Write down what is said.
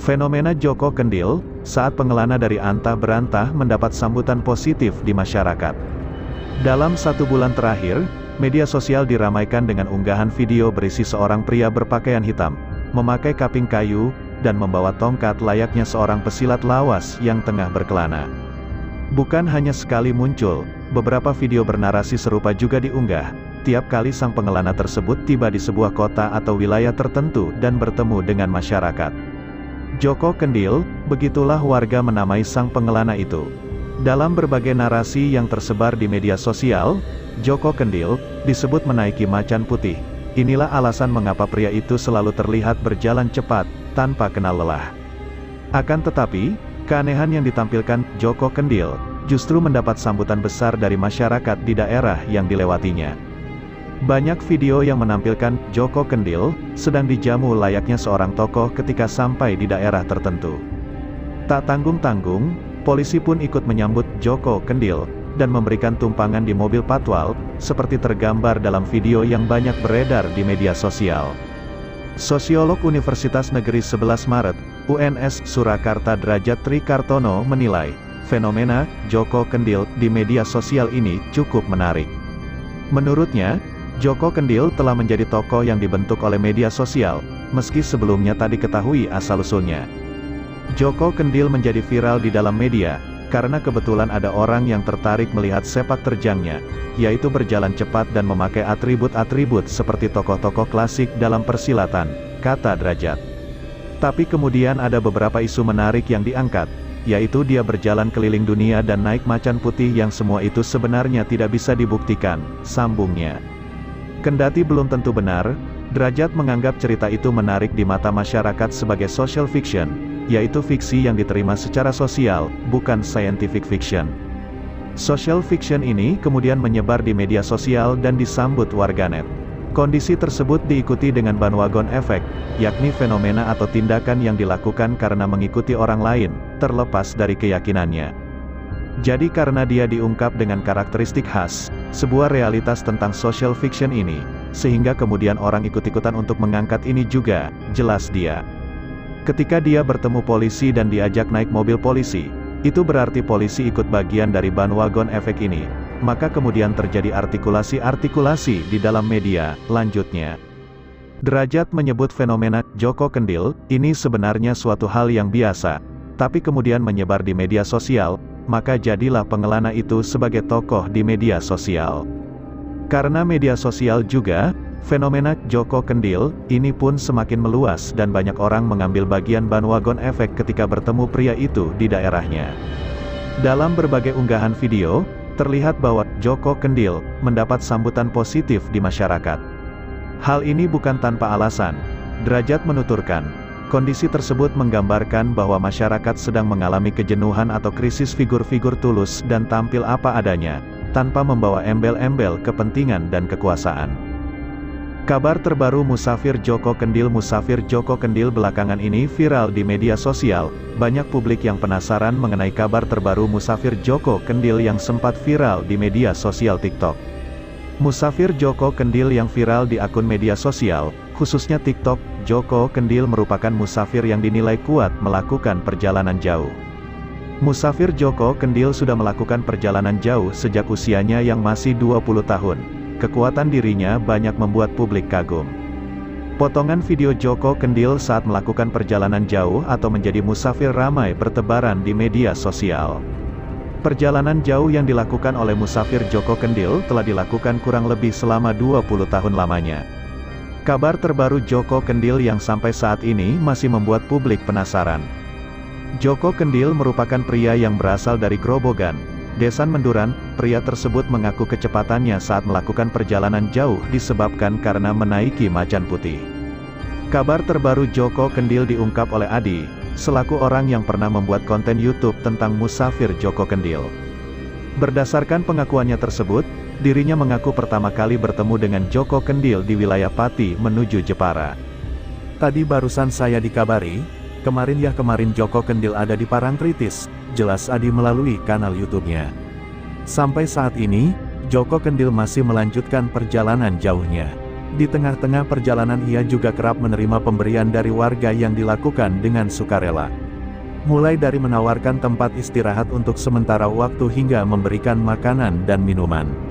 Fenomena Joko Kendil, saat pengelana dari antah berantah mendapat sambutan positif di masyarakat. Dalam 1 bulan terakhir, media sosial diramaikan dengan unggahan video berisi seorang pria berpakaian hitam, memakai kaping kayu, dan membawa tongkat layaknya seorang pesilat lawas yang tengah berkelana. Bukan hanya sekali muncul, beberapa video bernarasi serupa juga diunggah, tiap kali sang pengelana tersebut tiba di sebuah kota atau wilayah tertentu dan bertemu dengan masyarakat. Joko Kendil, begitulah warga menamai sang pengelana itu. Dalam berbagai narasi yang tersebar di media sosial, Joko Kendil disebut menaiki macan putih. Inilah alasan mengapa pria itu selalu terlihat berjalan cepat, tanpa kenal lelah. Akan tetapi, keanehan yang ditampilkan Joko Kendil justru mendapat sambutan besar dari masyarakat di daerah yang dilewatinya. Banyak video yang menampilkan Joko Kendil sedang dijamu layaknya seorang tokoh ketika sampai di daerah tertentu. Tak tanggung-tanggung, polisi pun ikut menyambut Joko Kendil dan memberikan tumpangan di mobil patwal, seperti tergambar dalam video yang banyak beredar di media sosial. Sosiolog Universitas Negeri 11 Maret, UNS Surakarta Drajat Trikartono menilai, fenomena Joko Kendil di media sosial ini cukup menarik. Menurutnya, Joko Kendil telah menjadi tokoh yang dibentuk oleh media sosial, meski sebelumnya tak diketahui asal-usulnya. Joko Kendil menjadi viral di dalam media, karena kebetulan ada orang yang tertarik melihat sepak terjangnya, yaitu berjalan cepat dan memakai atribut-atribut seperti tokoh-tokoh klasik dalam persilatan, kata Drajat. Tapi kemudian ada beberapa isu menarik yang diangkat, yaitu dia berjalan keliling dunia dan naik macan putih yang semua itu sebenarnya tidak bisa dibuktikan, sambungnya. Kendati belum tentu benar, Drajat menganggap cerita itu menarik di mata masyarakat sebagai social fiction, yaitu fiksi yang diterima secara sosial, bukan scientific fiction. Social fiction ini kemudian menyebar di media sosial dan disambut warganet. Kondisi tersebut diikuti dengan bandwagon effect, yakni fenomena atau tindakan yang dilakukan karena mengikuti orang lain, terlepas dari keyakinannya. Jadi karena dia diungkap dengan karakteristik khas, sebuah realitas tentang social fiction ini, sehingga kemudian orang ikut-ikutan untuk mengangkat ini juga, jelas dia. Ketika dia bertemu polisi dan diajak naik mobil polisi, itu berarti polisi ikut bagian dari bandwagon efek ini, maka kemudian terjadi artikulasi-artikulasi di dalam media, lanjutnya. Drajat menyebut fenomena Joko Kendil ini sebenarnya suatu hal yang biasa, tapi kemudian menyebar di media sosial, maka jadilah pengelana itu sebagai tokoh di media sosial. Karena media sosial juga, fenomena Joko Kendil ini pun semakin meluas dan banyak orang mengambil bagian bandwagon efek ketika bertemu pria itu di daerahnya. Dalam berbagai unggahan video, terlihat bahwa Joko Kendil mendapat sambutan positif di masyarakat. Hal ini bukan tanpa alasan. Drajat menuturkan, kondisi tersebut menggambarkan bahwa masyarakat sedang mengalami kejenuhan atau krisis figur-figur tulus dan tampil apa adanya, tanpa membawa embel-embel kepentingan dan kekuasaan. Kabar terbaru musafir Joko Kendil. Musafir Joko Kendil belakangan ini viral di media sosial. Banyak publik yang penasaran mengenai kabar terbaru musafir Joko Kendil yang sempat viral di media sosial TikTok. Musafir Joko Kendil yang viral di akun media sosial, khususnya TikTok, Joko Kendil merupakan musafir yang dinilai kuat melakukan perjalanan jauh. Musafir Joko Kendil sudah melakukan perjalanan jauh sejak usianya yang masih 20 tahun. Kekuatan dirinya banyak membuat publik kagum. Potongan video Joko Kendil saat melakukan perjalanan jauh atau menjadi musafir ramai bertebaran di media sosial. Perjalanan jauh yang dilakukan oleh musafir Joko Kendil telah dilakukan kurang lebih selama 20 tahun lamanya. Kabar terbaru Joko Kendil yang sampai saat ini masih membuat publik penasaran. Joko Kendil merupakan pria yang berasal dari Grobogan, Desa Menduran. Pria tersebut mengaku kecepatannya saat melakukan perjalanan jauh disebabkan karena menaiki macan putih. Kabar terbaru Joko Kendil diungkap oleh Adi, selaku orang yang pernah membuat konten YouTube tentang musafir Joko Kendil. Berdasarkan pengakuannya tersebut, dirinya mengaku pertama kali bertemu dengan Joko Kendil di wilayah Pati menuju Jepara. Tadi barusan saya dikabari, kemarin Joko Kendil ada di Parangtritis, jelas Adi melalui kanal YouTube-nya. Sampai saat ini, Joko Kendil masih melanjutkan perjalanan jauhnya. Di tengah-tengah perjalanan ia juga kerap menerima pemberian dari warga yang dilakukan dengan sukarela. Mulai dari menawarkan tempat istirahat untuk sementara waktu hingga memberikan makanan dan minuman.